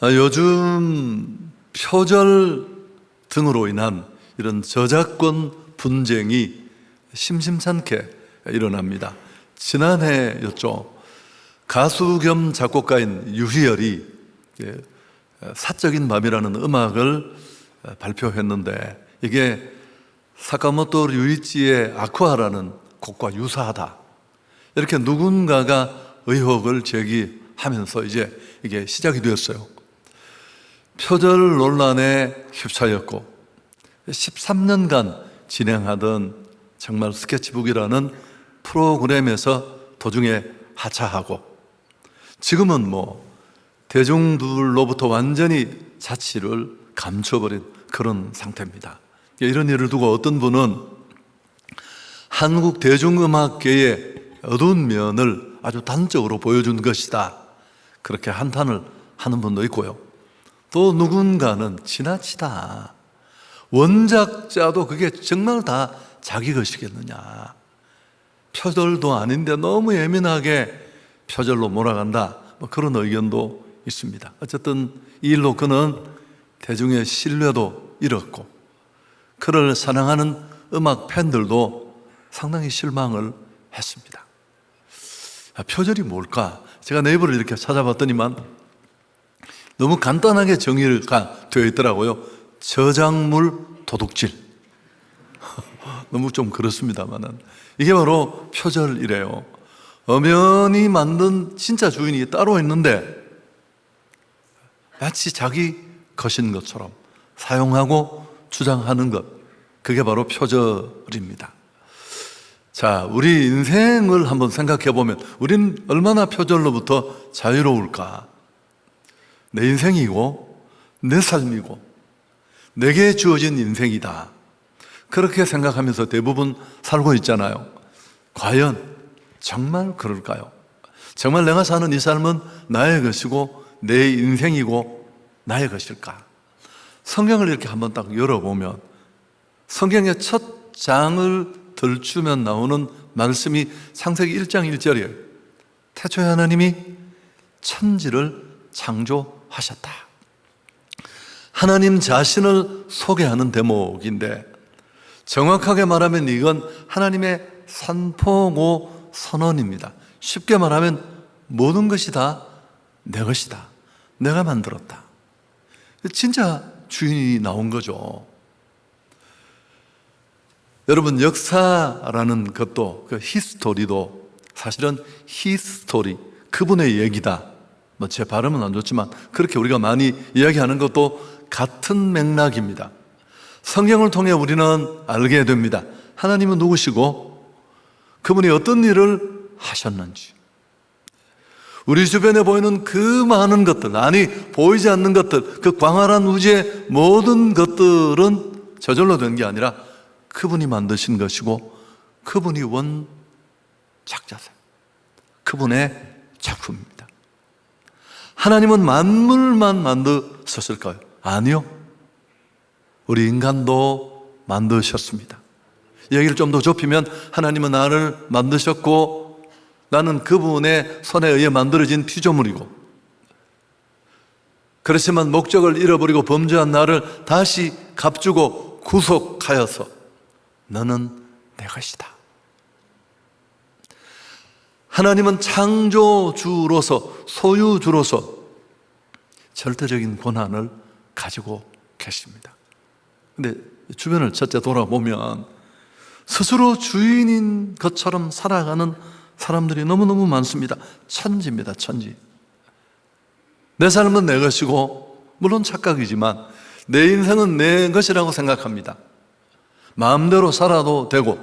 요즘 표절 등으로 인한 이런 저작권 분쟁이 심심찮게 일어납니다. 지난해였죠. 가수 겸 작곡가인 유희열이 사적인 밤이라는 음악을 발표했는데 이게 사카모토 류이치의 아쿠아라는 곡과 유사하다, 이렇게 누군가가 의혹을 제기하면서 이제 이게 시작이 되었어요. 표절 논란에 휩싸였고 13년간 진행하던 정말 스케치북이라는 프로그램에서 도중에 하차하고 지금은 대중들로부터 완전히 자취를 감춰버린 그런 상태입니다. 이런 일을 두고 어떤 분은 한국 대중음악계의 어두운 면을 아주 단적으로 보여준 것이다, 그렇게 한탄을 하는 분도 있고요. 또 누군가는 지나치다, 원작자도 그게 정말 다 자기 것이겠느냐, 표절도 아닌데 너무 예민하게 표절로 몰아간다, 그런 의견도 있습니다. 어쨌든 이 일로 그는 대중의 신뢰도 잃었고 그를 사랑하는 음악 팬들도 상당히 실망을 했습니다. 표절이 뭘까? 제가 네이버를 이렇게 찾아봤더니만 너무 간단하게 정의가 되어 있더라고요. 저작물 도둑질. 너무 좀 그렇습니다만은 이게 바로 표절이래요. 엄연히 만든 진짜 주인이 따로 있는데 마치 자기 것인 것처럼 사용하고 주장하는 것, 그게 바로 표절입니다. 자, 우리 인생을 한번 생각해 보면 우린 얼마나 표절로부터 자유로울까? 내 인생이고 내 삶이고 내게 주어진 인생이다, 그렇게 생각하면서 대부분 살고 있잖아요. 과연 정말 그럴까요? 정말 내가 사는 이 삶은 나의 것이고 내 인생이고 나의 것일까? 성경을 이렇게 한번 딱 열어보면 성경의 첫 장을 들추면 나오는 말씀이 창세기 1장 1절이에요. 태초에 하나님이 천지를 창조하셨다. 하나님 자신을 소개하는 대목인데 정확하게 말하면 이건 하나님의 선포고 선언입니다. 쉽게 말하면 모든 것이 다 내 것이다, 내가 만들었다. 진짜 주인이 나온 거죠. 여러분, 역사라는 것도, 그 히스토리도 사실은 히스토리, 그분의 얘기다. 제 발음은 안 좋지만 그렇게 우리가 많이 이야기하는 것도 같은 맥락입니다. 성경을 통해 우리는 알게 됩니다. 하나님은 누구시고 그분이 어떤 일을 하셨는지. 우리 주변에 보이는 그 많은 것들, 아니 보이지 않는 것들, 그 광활한 우주의 모든 것들은 저절로 된 게 아니라 그분이 만드신 것이고 그분이 원작자세요. 그분의 작품입니다. 하나님은 만물만 만드셨을까요? 아니요. 우리 인간도 만드셨습니다. 얘기를 좀 더 좁히면 하나님은 나를 만드셨고 나는 그분의 손에 의해 만들어진 피조물이고, 그렇지만 목적을 잃어버리고 범죄한 나를 다시 값주고 구속하여서 너는 내 것이다. 하나님은 창조주로서, 소유주로서 절대적인 권한을 가지고 계십니다. 근데 주변을 첫째 돌아보면 스스로 주인인 것처럼 살아가는 사람들이 너무너무 많습니다. 천지입니다, 천지. 내 삶은 내 것이고, 물론 착각이지만 내 인생은 내 것이라고 생각합니다. 마음대로 살아도 되고.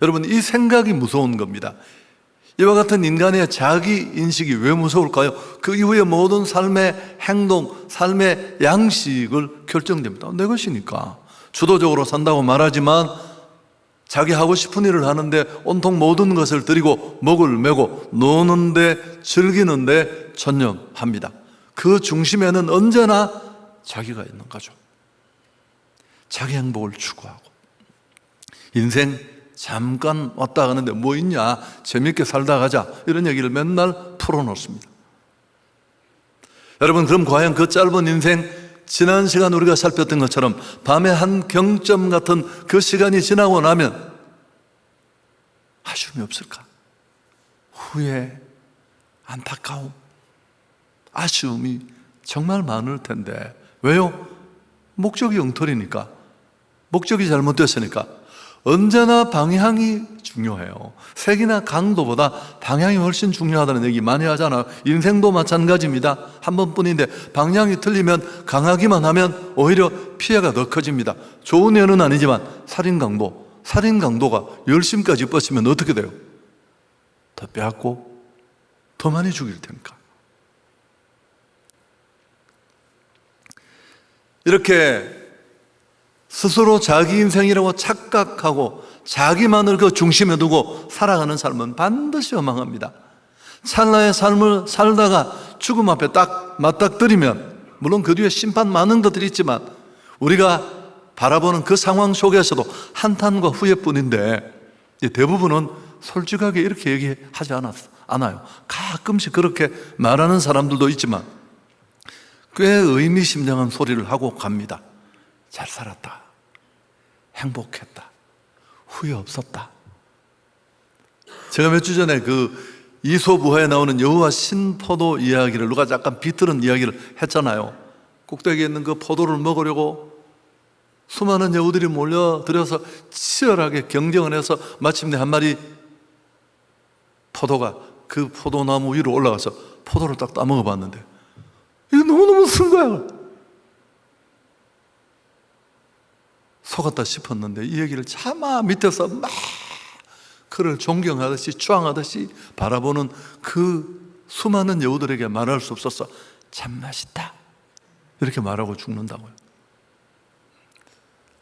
여러분, 이 생각이 무서운 겁니다. 이와 같은 인간의 자기 인식이 왜 무서울까요? 그 이후에 모든 삶의 행동, 삶의 양식을 결정됩니다. 내 것이니까. 주도적으로 산다고 말하지만 자기 하고 싶은 일을 하는데 온통 모든 것을 드리고 목을 메고 노는데, 즐기는데 전념합니다. 그 중심에는 언제나 자기가 있는 거죠. 자기 행복을 추구하고. 인생 잠깐 왔다 가는데 뭐 있냐, 재밌게 살다 가자, 이런 얘기를 맨날 풀어놓습니다. 여러분, 그럼 과연 그 짧은 인생, 지난 시간 우리가 살폈던 것처럼 밤의 한 경점 같은 그 시간이 지나고 나면 아쉬움이 없을까? 후회, 안타까움, 아쉬움이 정말 많을 텐데. 왜요? 목적이 엉터리니까, 목적이 잘못됐으니까. 언제나 방향이 중요해요. 색이나 강도보다 방향이 훨씬 중요하다는 얘기 많이 하잖아요. 인생도 마찬가지입니다. 한 번뿐인데 방향이 틀리면, 강하기만 하면 오히려 피해가 더 커집니다. 좋은 예는 아니지만 살인 강도가 열심까지 뻗치면 어떻게 돼요? 더 빼앗고 더 많이 죽일 테니까. 이렇게 스스로 자기 인생이라고 착각하고 자기만을 그 중심에 두고 살아가는 삶은 반드시 허망합니다. 찰나의 삶을 살다가 죽음 앞에 딱 맞닥뜨리면, 물론 그 뒤에 심판 많은 것들이 있지만 우리가 바라보는 그 상황 속에서도 한탄과 후회뿐인데, 대부분은 솔직하게 이렇게 얘기하지 않아요. 가끔씩 그렇게 말하는 사람들도 있지만 꽤 의미심장한 소리를 하고 갑니다. 잘 살았다, 행복했다, 후회 없었다. 제가 몇 주 전에 그 이솝우화에 나오는 여호와 신포도 이야기를, 누가 약간 비틀은 이야기를 했잖아요. 꼭대기에 있는 그 포도를 먹으려고 수많은 여우들이 몰려들어서 치열하게 경쟁을 해서 마침내 한 마리 포도가 그 포도나무 위로 올라가서 포도를 딱 따먹어 봤는데 이거 너무너무 쓴 거야. 속았다 싶었는데 이 얘기를 차마 밑에서 막 그를 존경하듯이 추앙하듯이 바라보는 그 수많은 여우들에게 말할 수 없었어. 참 맛있다, 이렇게 말하고 죽는다고요.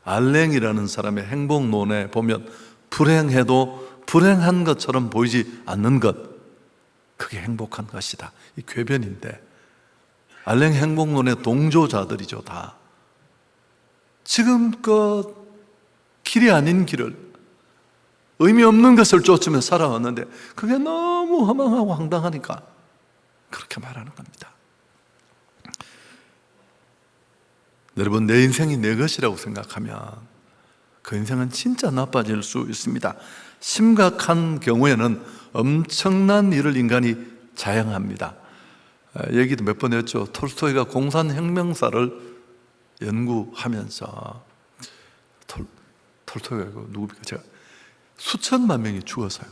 알랭이라는 사람의 행복론에 보면 불행해도 불행한 것처럼 보이지 않는 것, 그게 행복한 것이다, 이 궤변인데, 알랭 행복론의 동조자들이죠. 다 지금껏 길이 아닌 길을, 의미 없는 것을 쫓으며 살아왔는데 그게 너무 허망하고 황당하니까 그렇게 말하는 겁니다. 여러분, 내 인생이 내 것이라고 생각하면 그 인생은 진짜 나빠질 수 있습니다. 심각한 경우에는 엄청난 일을 인간이 자행합니다. 얘기도 몇 번 했죠. 톨스토이가 공산혁명사를 연구하면서, 톨스토이가 누굽니까? 제가 수천만 명이 죽었어요.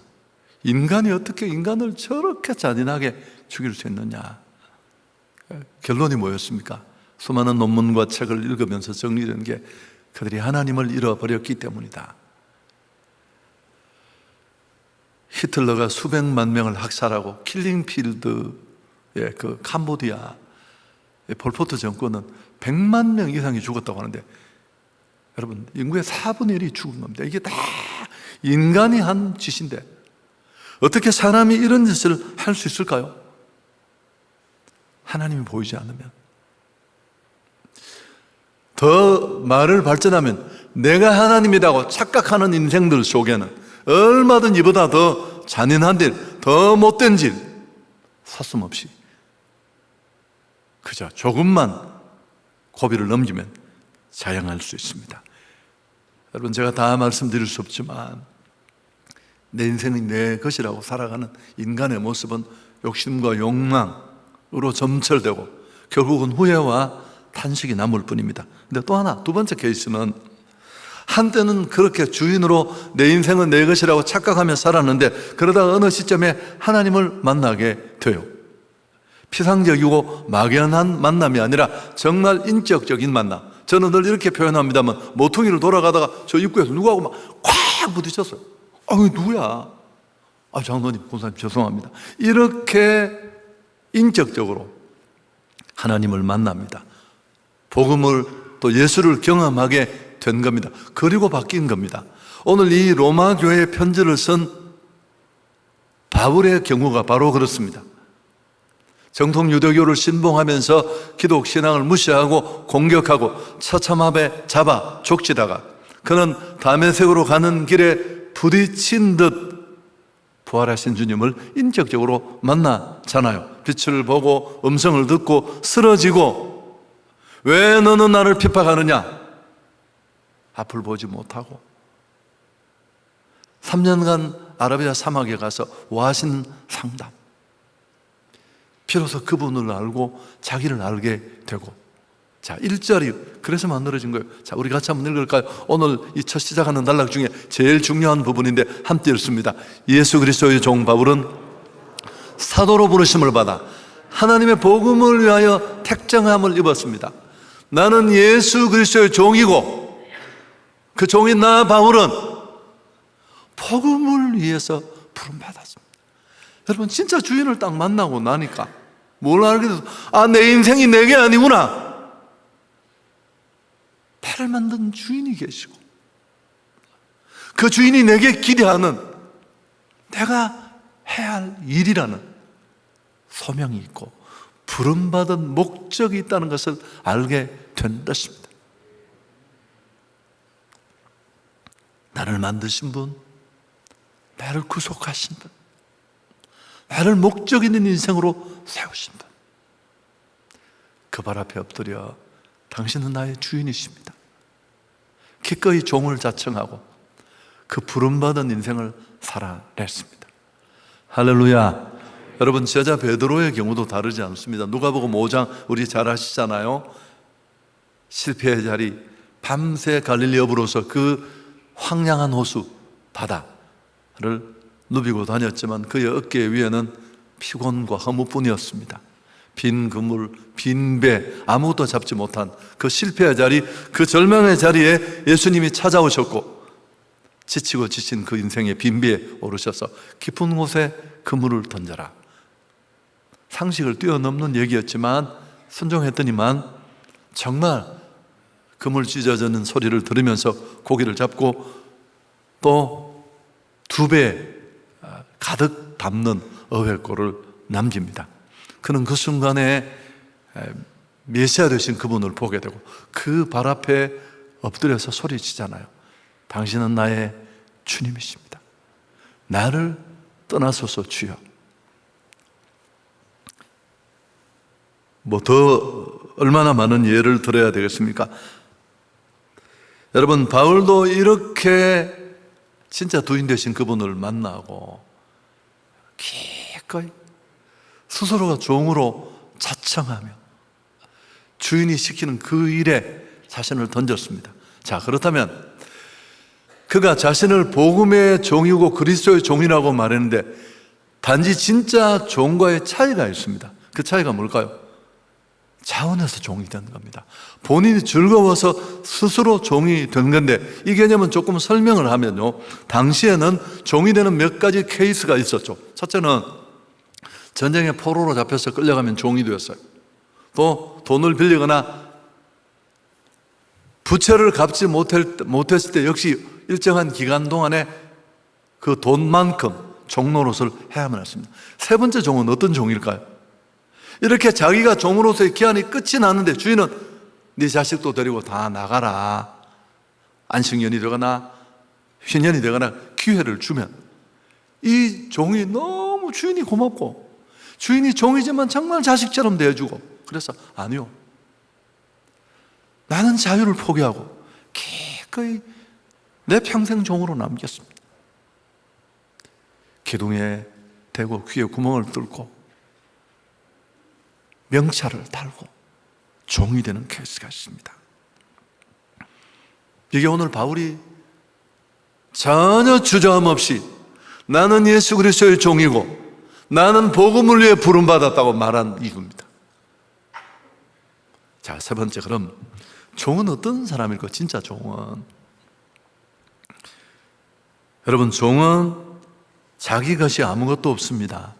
인간이 어떻게 인간을 저렇게 잔인하게 죽일 수 있느냐. 결론이 뭐였습니까? 수많은 논문과 책을 읽으면서 정리된 게 그들이 하나님을 잃어버렸기 때문이다. 히틀러가 수백만 명을 학살하고 킬링필드의 그 캄보디아 폴포트 정권은 100만 명 이상이 죽었다고 하는데, 여러분, 인구의 4분의 1이 죽은 겁니다. 이게 다 인간이 한 짓인데 어떻게 사람이 이런 짓을 할 수 있을까요? 하나님이 보이지 않으면. 더 말을 발전하면 내가 하나님이라고 착각하는 인생들 속에는 얼마든 이보다 더 잔인한 일, 더 못된 일 서슴없이 그저 조금만 고비를 넘기면 자행할 수 있습니다. 여러분, 제가 다 말씀드릴 수 없지만 내 인생이 내 것이라고 살아가는 인간의 모습은 욕심과 욕망으로 점철되고 결국은 후회와 탄식이 남을 뿐입니다. 근데 또 하나, 두 번째 케이스는, 한때는 그렇게 주인으로 내 인생은 내 것이라고 착각하며 살았는데 그러다가 어느 시점에 하나님을 만나게 돼요. 피상적이고 막연한 만남이 아니라 정말 인격적인 만남. 저는 늘 이렇게 표현합니다만, 모퉁이를 돌아가다가 저 입구에서 누구하고 막 콱 부딪혔어요. 누구야? 장로님, 권사님 죄송합니다. 이렇게 인격적으로 하나님을 만납니다. 복음을, 또 예수를 경험하게 된 겁니다. 그리고 바뀐 겁니다. 오늘 이 로마 교회에 편지를 쓴 바울의 경우가 바로 그렇습니다. 정통 유대교를 신봉하면서 기독 신앙을 무시하고 공격하고 처참하게 잡아 족치다가 그는 다메섹으로 가는 길에 부딪힌 듯 부활하신 주님을 인격적으로 만나잖아요. 빛을 보고 음성을 듣고 쓰러지고, 왜 너는 나를 핍박하느냐? 앞을 보지 못하고 3년간 아라비아 사막에 가서 와신 상담, 비로소 그분을 알고 자기를 알게 되고, 자, 1절이 그래서 만들어진 거예요. 자, 우리 같이 한번 읽을까요? 오늘 이 첫 시작하는 단락 중에 제일 중요한 부분인데 함께 읽습니다. 예수 그리스도의 종 바울은 사도로 부르심을 받아 하나님의 복음을 위하여 택정함을 입었습니다. 나는 예수 그리스도의 종이고 그 종인 나 바울은 복음을 위해서 부름받았습니다. 여러분, 진짜 주인을 딱 만나고 나니까 뭘 알게 돼서, 아, 내 인생이 내게 아니구나. 나를 만든 주인이 계시고 그 주인이 내게 기대하는 내가 해야 할 일이라는 소명이 있고 부름받은 목적이 있다는 것을 알게 된 것입니다. 나를 만드신 분, 나를 구속하신 분, 나를 목적 있는 인생으로 세우신 분, 그 발 앞에 엎드려 당신은 나의 주인이십니다. 기꺼이 종을 자청하고 그 부름받은 인생을 살아냈습니다. 할렐루야. 여러분, 제자 베드로의 경우도 다르지 않습니다. 누가복음 5장 우리 잘 아시잖아요. 실패의 자리, 밤새 갈릴리 어부로서 그 황량한 호수 바다를 누비고 다녔지만 그의 어깨 위에는 피곤과 허무뿐이었습니다. 빈 그물, 빈 배, 아무것도 잡지 못한 그 실패의 자리, 그 절망의 자리에 예수님이 찾아오셨고 지치고 지친 그 인생의 빈 배에 오르셔서 깊은 곳에 그물을 던져라. 상식을 뛰어넘는 얘기였지만 순종했더니만 정말 그물 찢어지는 소리를 들으면서 고기를 잡고 또 2배 가득 담는 어획고를 남깁니다. 그는 그 순간에 메시아 되신 그분을 보게 되고 그 발 앞에 엎드려서 소리치잖아요. 당신은 나의 주님이십니다. 나를 떠나소서 주여. 뭐 더 얼마나 많은 예를 들어야 되겠습니까? 여러분, 바울도 이렇게 진짜 두인 되신 그분을 만나고 기꺼이 스스로가 종으로 자청하며 주인이 시키는 그 일에 자신을 던졌습니다. 자, 그렇다면 그가 자신을 복음의 종이고 그리스도의 종이라고 말했는데 단지 진짜 종과의 차이가 있습니다. 그 차이가 뭘까요? 자원해서 종이 된 겁니다. 본인이 즐거워서 스스로 종이 된 건데 이 개념은 조금 설명을 하면요, 당시에는 종이 되는 몇 가지 케이스가 있었죠. 첫째는 전쟁에 포로로 잡혀서 끌려가면 종이 되었어요. 또 돈을 빌리거나 부채를 갚지 못했을 때 역시 일정한 기간 동안에 그 돈만큼 종노릇을 해야만 했습니다. 세 번째 종은 어떤 종일까요? 이렇게 자기가 종으로서의 기한이 끝이 났는데 주인은 네 자식도 데리고 다 나가라, 안식년이 되거나 휴년이 되거나 기회를 주면 이 종이 너무 주인이 고맙고 주인이 종이지만 정말 자식처럼 대해주고 그래서 아니요, 나는 자유를 포기하고 기꺼이 내 평생 종으로 남겼습니다. 기둥에 대고 귀에 구멍을 뚫고 명찰을 달고 종이 되는 케이스가 있습니다. 이게 오늘 바울이 전혀 주저함 없이 나는 예수 그리스도의 종이고 나는 복음을 위해 부름받았다고 말한 이유입니다. 자, 세 번째, 그럼 종은 어떤 사람일까? 진짜 종은, 여러분, 종은 자기 것이 아무것도 없습니다.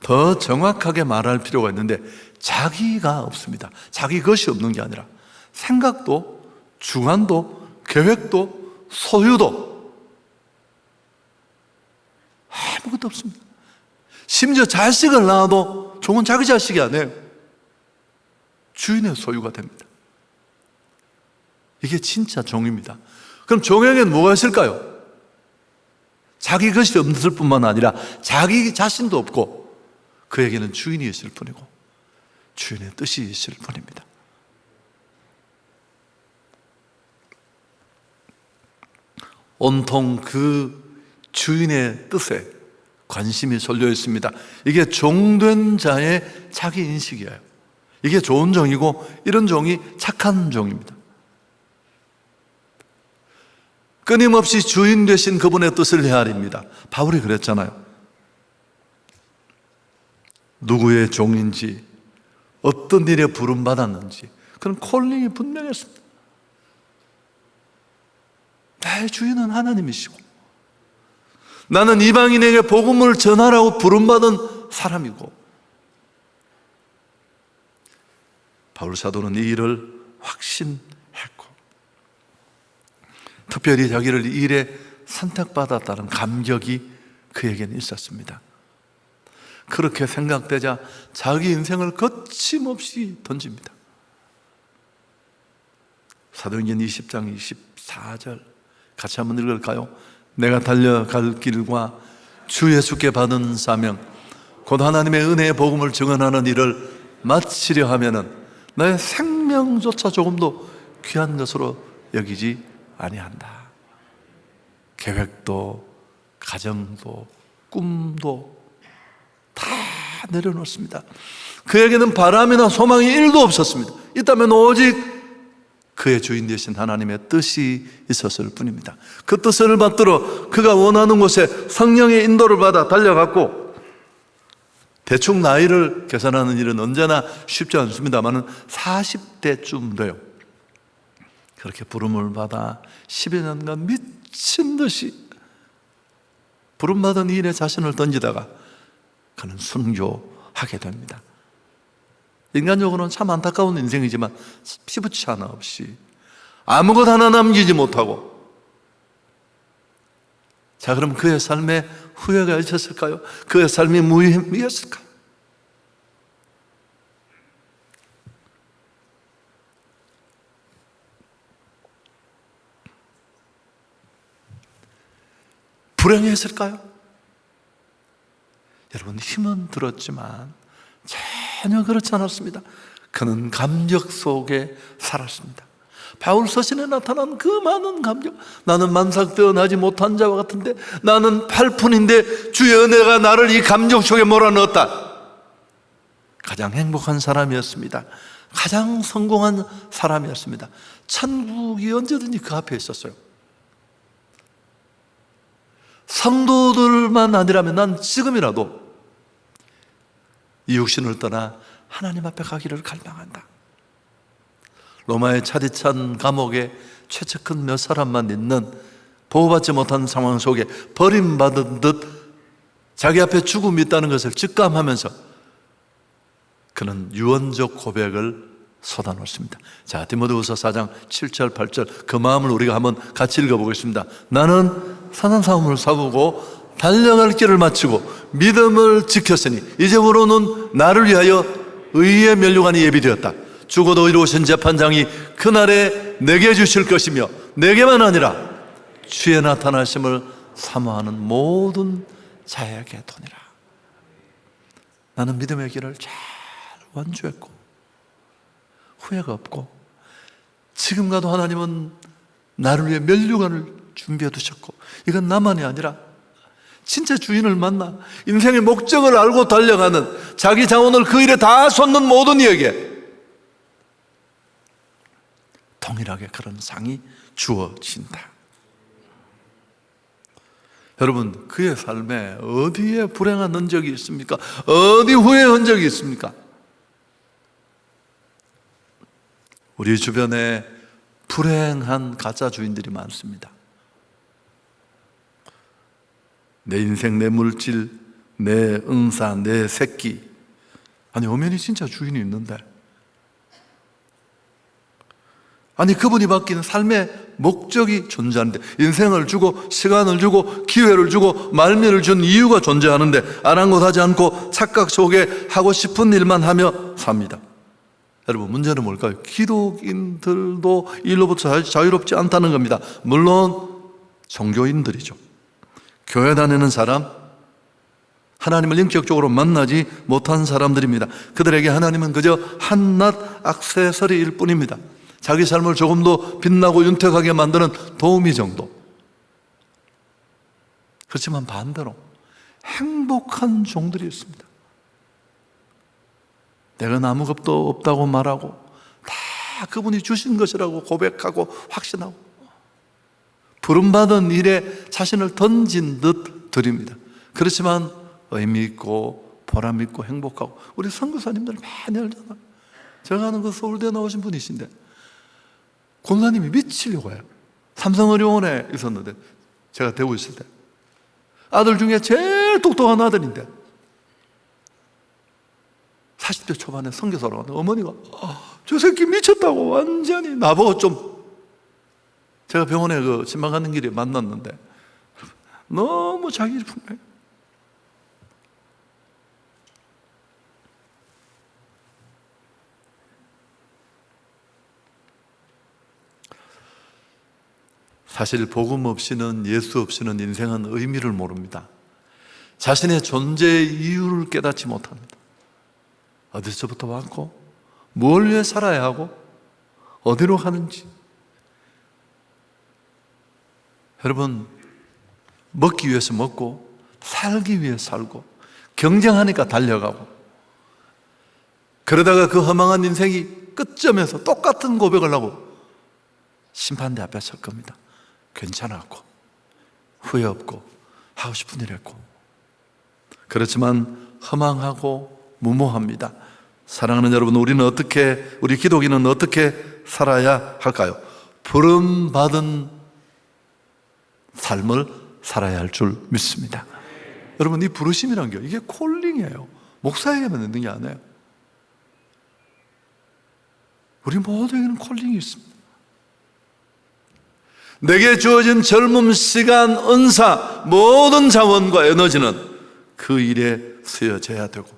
더 정확하게 말할 필요가 있는데 자기가 없습니다. 자기 것이 없는 게 아니라 생각도 주관도 계획도 소유도 아무것도 없습니다. 심지어 자식을 낳아도 종은 자기 자식이 아니에요. 주인의 소유가 됩니다. 이게 진짜 종입니다. 그럼 종에게는 뭐가 있을까요? 자기 것이 없을 뿐만 아니라 자기 자신도 없고 그에게는 주인이 있을 뿐이고 주인의 뜻이 있을 뿐입니다. 온통 그 주인의 뜻에 관심이 쏠려 있습니다. 이게 종된 자의 자기 인식이에요. 이게 좋은 종이고 이런 종이 착한 종입니다. 끊임없이 주인 되신 그분의 뜻을 헤아립니다. 바울이 그랬잖아요. 누구의 종인지 어떤 일에 부름받았는지 그런 콜링이 분명했습니다. 나의 주인은 하나님이시고 나는 이방인에게 복음을 전하라고 부름받은 사람이고, 바울 사도는 이 일을 확신했고 특별히 자기를 이 일에 선택받았다는 감격이 그에게는 있었습니다. 그렇게 생각되자 자기 인생을 거침없이 던집니다. 사도행전 20장 24절 같이 한번 읽을까요? 내가 달려갈 길과 주 예수께 받은 사명 곧 하나님의 은혜의 복음을 증언하는 일을 마치려 하면은 나의 생명조차 조금도 귀한 것으로 여기지 아니한다. 계획도 가정도 꿈도 다 내려놓습니다. 그에게는 바람이나 소망이 1도 없었습니다. 있다면 오직 그의 주인 되신 하나님의 뜻이 있었을 뿐입니다. 그 뜻을 받들어 그가 원하는 곳에 성령의 인도를 받아 달려갔고, 대충 나이를 계산하는 일은 언제나 쉽지 않습니다만 40대쯤 돼요. 그렇게 부름을 받아 10여 년간 미친 듯이 부름받은 일에 자신을 던지다가 그는 순교하게 됩니다. 인간적으로는 참 안타까운 인생이지만 피부치 하나 없이 아무것 하나 남기지 못하고, 자, 그럼 그의 삶에 후회가 있었을까요? 그의 삶이 무의미했을까요? 불행했을까요? 여러분, 힘은 들었지만 전혀 그렇지 않았습니다. 그는 감격 속에 살았습니다. 바울 서신에 나타난 그 많은 감격, 나는 만삭되어 나지 못한 자와 같은데 나는 팔푼인데 주의 은혜가 나를 이 감격 속에 몰아넣었다. 가장 행복한 사람이었습니다. 가장 성공한 사람이었습니다. 천국이 언제든지 그 앞에 있었어요. 성도들만 아니라면 난 지금이라도 이 육신을 떠나 하나님 앞에 가기를 갈망한다. 로마의 차디찬 감옥에 최측근 몇 사람만 있는 보호받지 못한 상황 속에 버림받은 듯 자기 앞에 죽음이 있다는 것을 직감하면서 그는 유언적 고백을 쏟아놓습니다. 자, 디모데후서 4장 7절 8절 그 마음을 우리가 한번 같이 읽어보겠습니다. 나는 선한 싸움을 싸우고 달려갈 길을 마치고 믿음을 지켰으니 이제부로는 나를 위하여 의의 면류관이 예비되었다. 죽어도 의로우신 재판장이 그날에 내게 주실 것이며 내게만 아니라 주의 나타나심을 사모하는 모든 자에게 도니라. 나는 믿음의 길을 잘 완주했고 후회가 없고, 지금 가도 하나님은 나를 위해 면류관을 준비해 두셨고, 이건 나만이 아니라 진짜 주인을 만나 인생의 목적을 알고 달려가는, 자기 자원을 그 일에 다 쏟는 모든 이에게 동일하게 그런 상이 주어진다. 여러분, 그의 삶에 어디에 불행한 흔적이 있습니까? 어디 후회의 흔적이 있습니까? 우리 주변에 불행한 가짜 주인들이 많습니다. 내 인생, 내 물질, 내 은사, 내 새끼. 아니, 엄연히 진짜 주인이 있는데, 아니, 그분이 바뀌는 삶의 목적이 존재하는데, 인생을 주고 시간을 주고 기회를 주고 말미를 준 이유가 존재하는데 아랑곳하지 않고 착각 속에 하고 싶은 일만 하며 삽니다. 여러분, 문제는 뭘까요? 기독인들도 일로부터 자유롭지 않다는 겁니다. 물론 종교인들이죠. 교회 다니는 사람, 하나님을 인격적으로 만나지 못한 사람들입니다. 그들에게 하나님은 그저 한낱 액세서리일 뿐입니다. 자기 삶을 조금 더 빛나고 윤택하게 만드는 도우미 정도. 그렇지만 반대로 행복한 종들이 있습니다. 내가 아무것도 없다고 말하고 다 그분이 주신 것이라고 고백하고 확신하고 부름받은 일에 자신을 던진 듯 드립니다. 그렇지만 의미 있고 보람 있고 행복하고, 우리 선교사님들 많이 알잖아요. 제가 아는 그 서울대 나오신 분이신데 권사님이 미치려고 해요. 삼성의료원에 있었는데 제가 대구 있을 때 아들 중에 제일 똑똑한 아들인데 40대 초반에 선교사로 왔는데 어머니가 저 새끼 미쳤다고 완전히 나보고 좀, 제가 병원에 그 신방 가는 길에 만났는데 너무 자기 분명해요. 사실 복음 없이는, 예수 없이는 인생은 의미를 모릅니다. 자신의 존재의 이유를 깨닫지 못합니다. 어디서부터 왔고 뭘 위해 살아야 하고 어디로 가는지. 여러분, 먹기 위해서 먹고 살기 위해 살고 경쟁하니까 달려가고, 그러다가 그 허망한 인생이 끝점에서 똑같은 고백을 하고 심판대 앞에 설 겁니다. 괜찮았고 후회 없고 하고 싶은 일 했고. 그렇지만 허망하고 무모합니다. 사랑하는 여러분, 우리 기독인은 어떻게 살아야 할까요? 부름받은 삶을 살아야 할 줄 믿습니다. 여러분, 이 부르심이란 게 이게 콜링이에요. 목사에게만 있는 게 아니에요. 우리 모두에게는 콜링이 있습니다. 내게 주어진 젊음, 시간, 은사, 모든 자원과 에너지는 그 일에 쓰여져야 되고,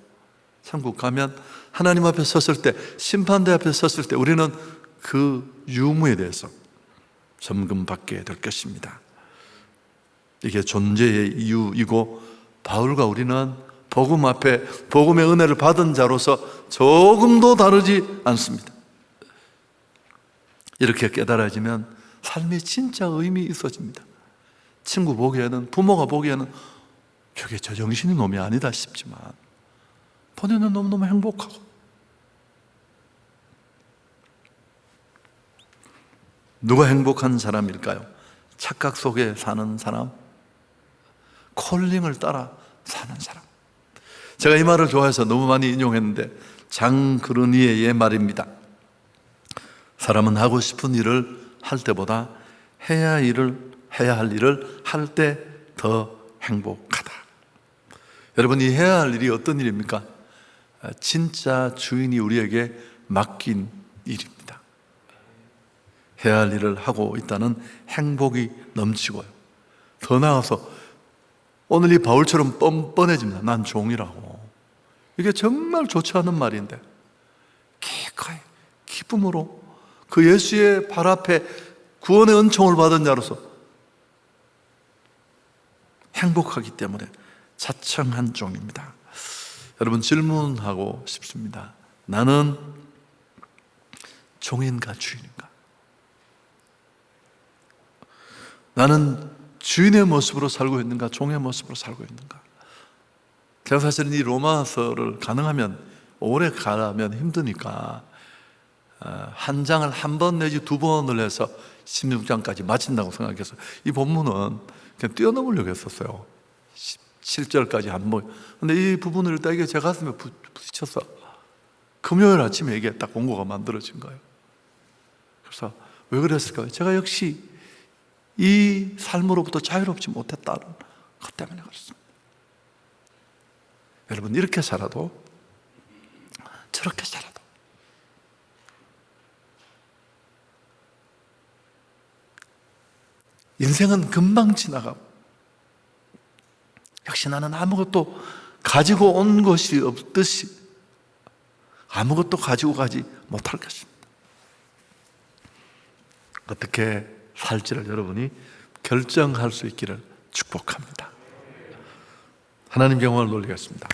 천국 가면 하나님 앞에 섰을 때, 심판대 앞에 섰을 때 우리는 그 유무에 대해서 점검받게 될 것입니다. 이게 존재의 이유이고, 바울과 우리는 복음 앞에 복음의 은혜를 받은 자로서 조금도 다르지 않습니다. 이렇게 깨달아지면 삶이 진짜 의미 있어집니다. 친구 보기에는, 부모가 보기에는 저게 제정신이 놈이 아니다 싶지만 본인은 너무너무 행복하고. 누가 행복한 사람일까요? 착각 속에 사는 사람, 콜링을 따라 사는 사람. 제가 이 말을 좋아해서 너무 많이 인용했는데 장그르니에의 말입니다. 사람은 하고 싶은 일을 할 때보다 해야 할 일을 할 때 더 행복하다. 여러분, 이 해야 할 일이 어떤 일입니까? 진짜 주인이 우리에게 맡긴 일입니다. 해야 할 일을 하고 있다는 행복이 넘치고요. 더 나아가서 오늘 이 바울처럼 뻔뻔해집니다. 난 종이라고. 이게 정말 좋지 않은 말인데 기꺼이 기쁨으로 그 예수의 발 앞에 구원의 은총을 받은 자로서 행복하기 때문에 자청한 종입니다. 여러분, 질문하고 싶습니다. 나는 종인가 주인인가? 나는 주인의 모습으로 살고 있는가, 종의 모습으로 살고 있는가? 제가 사실은 이 로마서를 가능하면 오래 가면 힘드니까 한 장을 한 번 내지 두 번을 해서 16장까지 마친다고 생각해서 이 본문은 그냥 뛰어넘으려고 했었어요. 7절까지 한 번. 근데 이 부분을 딱 이게 제 가슴에 부딪혀서 금요일 아침에 이게 딱 원고가 만들어진 거예요. 그래서 왜 그랬을까요? 제가 역시 이 삶으로부터 자유롭지 못했다는 것 때문에 그렇습니다. 여러분, 이렇게 살아도 저렇게 살아도 인생은 금방 지나가고, 역시 나는 아무것도 가지고 온 것이 없듯이 아무것도 가지고 가지 못할 것입니다. 어떻게 살지를 여러분이 결정할 수 있기를 축복합니다. 하나님 영광을 돌리겠습니다.